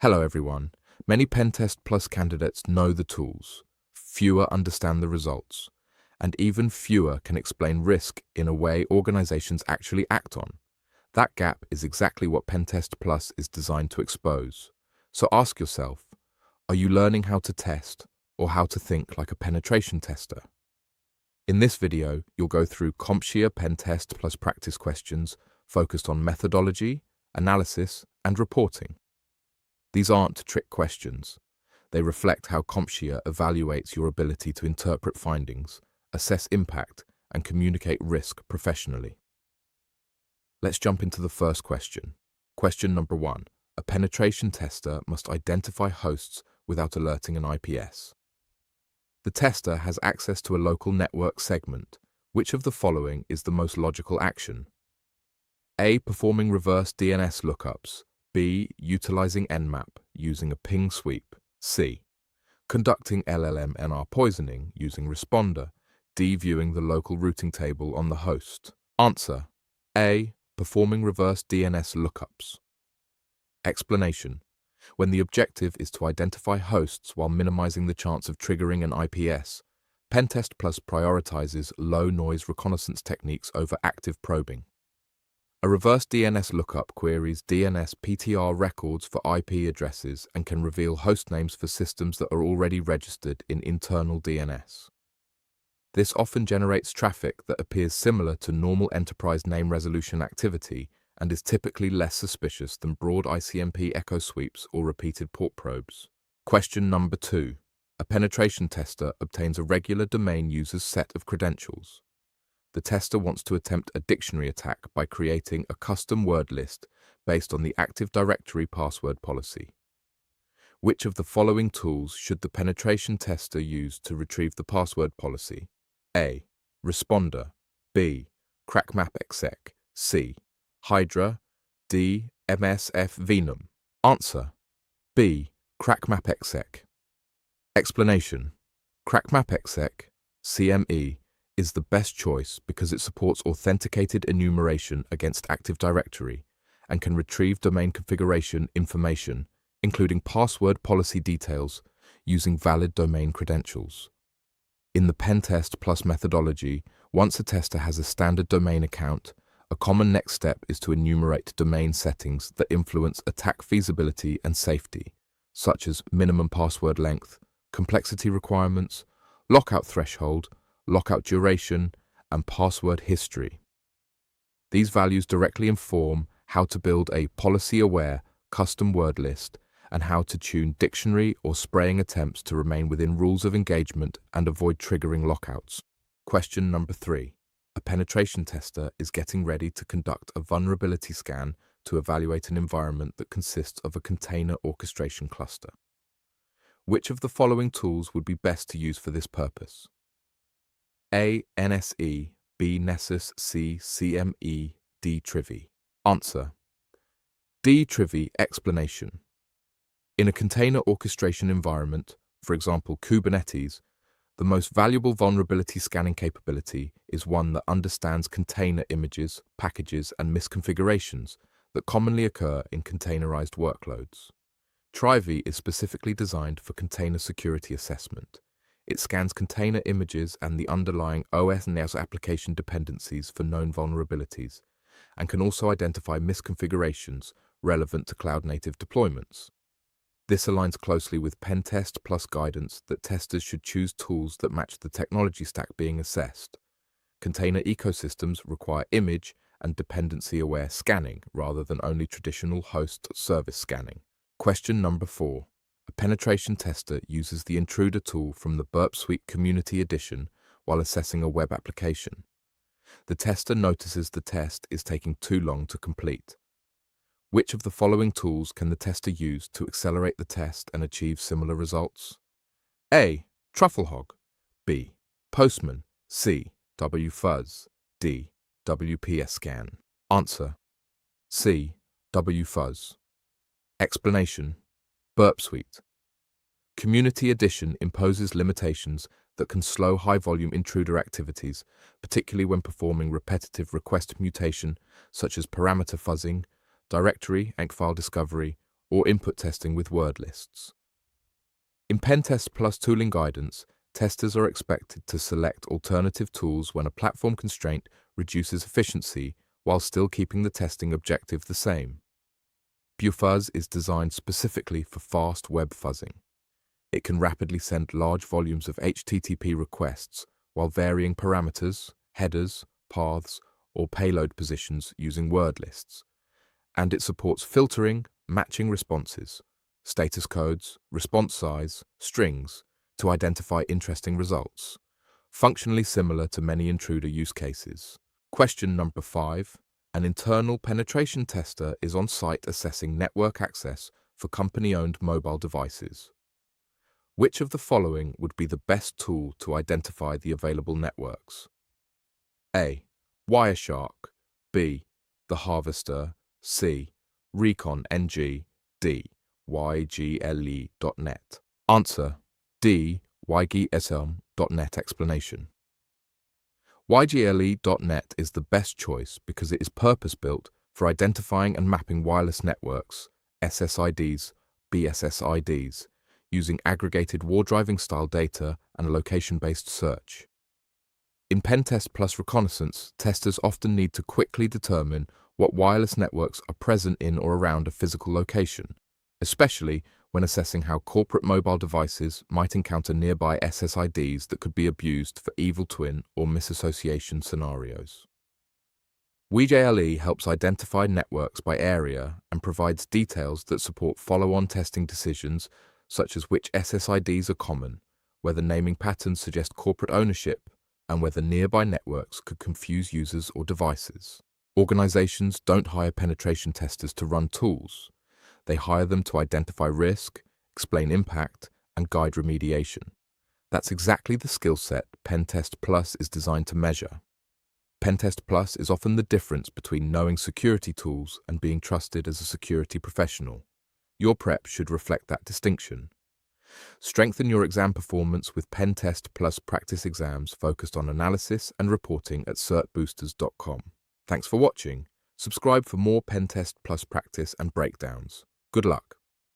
Hello everyone. Many Pentest Plus candidates know the tools, fewer understand the results, and even fewer can explain risk in a way organizations actually act on. That gap is exactly what Pentest Plus is designed to expose. So ask yourself, are you learning how to test or how to think like a penetration tester? In this video, you'll go through CompTIA PenTest Plus practice questions focused on methodology, analysis, and reporting. These aren't trick questions. They reflect how CompTIA evaluates your ability to interpret findings, assess impact, and communicate risk professionally. Let's jump into the first question. Question number 1. A penetration tester must identify hosts without alerting an IPS. The tester has access to a local network segment. Which of the following is the most logical action? A. Performing reverse DNS lookups. B. Utilizing Nmap using a ping sweep. C. Conducting LLM-NR poisoning using responder. D. Viewing the local routing table on the host. Answer. A. Performing reverse DNS lookups. Explanation. When the objective is to identify hosts while minimizing the chance of triggering an IPS, Pentest Plus prioritizes low-noise reconnaissance techniques over active probing. A reverse DNS lookup queries DNS PTR records for IP addresses and can reveal host names for systems that are already registered in internal DNS. This often generates traffic that appears similar to normal enterprise name resolution activity and is typically less suspicious than broad ICMP echo sweeps or repeated port probes. Question number 2. A penetration tester obtains a regular domain user's set of credentials. The tester wants to attempt a dictionary attack by creating a custom word list based on the Active Directory password policy. Which of the following tools should the penetration tester use to retrieve the password policy? A. Responder. B. CrackMapExec. C. Hydra. D. MSF Venum. Answer. B. CrackMapExec. Explanation. CrackMapExec, CME, is the best choice because it supports authenticated enumeration against Active Directory and can retrieve domain configuration information, including password policy details, using valid domain credentials. In the Pentest Plus methodology, once a tester has a standard domain account, a common next step is to enumerate domain settings that influence attack feasibility and safety, such as minimum password length, complexity requirements, lockout threshold, lockout duration, and password history. These values directly inform how to build a policy-aware custom word list and how to tune dictionary or spraying attempts to remain within rules of engagement and avoid triggering lockouts. Question number 3. A penetration tester is getting ready to conduct a vulnerability scan to evaluate an environment that consists of a container orchestration cluster. Which of the following tools would be best to use for this purpose? A. NSE, B. Nessus, C. CME, D. Trivy. Answer. D. Trivy. Explanation. In a container orchestration environment, for example Kubernetes, the most valuable vulnerability scanning capability is one that understands container images, packages, and misconfigurations that commonly occur in containerized workloads. Trivy is specifically designed for container security assessment. It scans container images and the underlying OS and NAS application dependencies for known vulnerabilities, and can also identify misconfigurations relevant to cloud-native deployments. This aligns closely with Pentest Plus guidance that testers should choose tools that match the technology stack being assessed. Container ecosystems require image and dependency-aware scanning rather than only traditional host service scanning. Question number 4. A penetration tester uses the intruder tool from the Burp Suite Community Edition while assessing a web application. The tester notices the test is taking too long to complete. Which of the following tools can the tester use to accelerate the test and achieve similar results? A. Trufflehog. B. Postman. C. WFuzz. D. WPScan. Answer. C. WFuzz. Explanation. Burp Suite. Community Edition imposes limitations that can slow high-volume intruder activities, particularly when performing repetitive request mutation such as parameter fuzzing, directory and file discovery, or input testing with word lists. In PenTest Plus tooling guidance, testers are expected to select alternative tools when a platform constraint reduces efficiency while still keeping the testing objective the same. Fuzz is designed specifically for fast web fuzzing. It can rapidly send large volumes of HTTP requests while varying parameters, headers, paths, or payload positions using word lists. And it supports filtering, matching responses, status codes, response size, strings to identify interesting results, functionally similar to many intruder use cases. Question number 5. An internal penetration tester is on site assessing network access for company-owned mobile devices. Which of the following would be the best tool to identify the available networks? A. Wireshark. B. The Harvester. C. Recon-NG. D. YGLE.net. Answer: D. YGSL.net. Explanation: YGLE.net is the best choice because it is purpose-built for identifying and mapping wireless networks, SSIDs, BSSIDs, using aggregated war-driving style data and location-based search. In PenTest Plus Reconnaissance, testers often need to quickly determine what wireless networks are present in or around a physical location, especially when assessing how corporate mobile devices might encounter nearby SSIDs that could be abused for evil twin or misassociation scenarios. WeJLE helps identify networks by area and provides details that support follow-on testing decisions such as which SSIDs are common, whether naming patterns suggest corporate ownership, and whether nearby networks could confuse users or devices. Organizations don't hire penetration testers to run tools. They hire them to identify risk, explain impact, and guide remediation. That's exactly the skill set PenTest Plus is designed to measure. PenTest Plus is often the difference between knowing security tools and being trusted as a security professional. Your prep should reflect that distinction. Strengthen your exam performance with PenTest Plus practice exams focused on analysis and reporting at certboosters.com. Thanks for watching. Subscribe for more PenTest Plus practice and breakdowns. Good luck.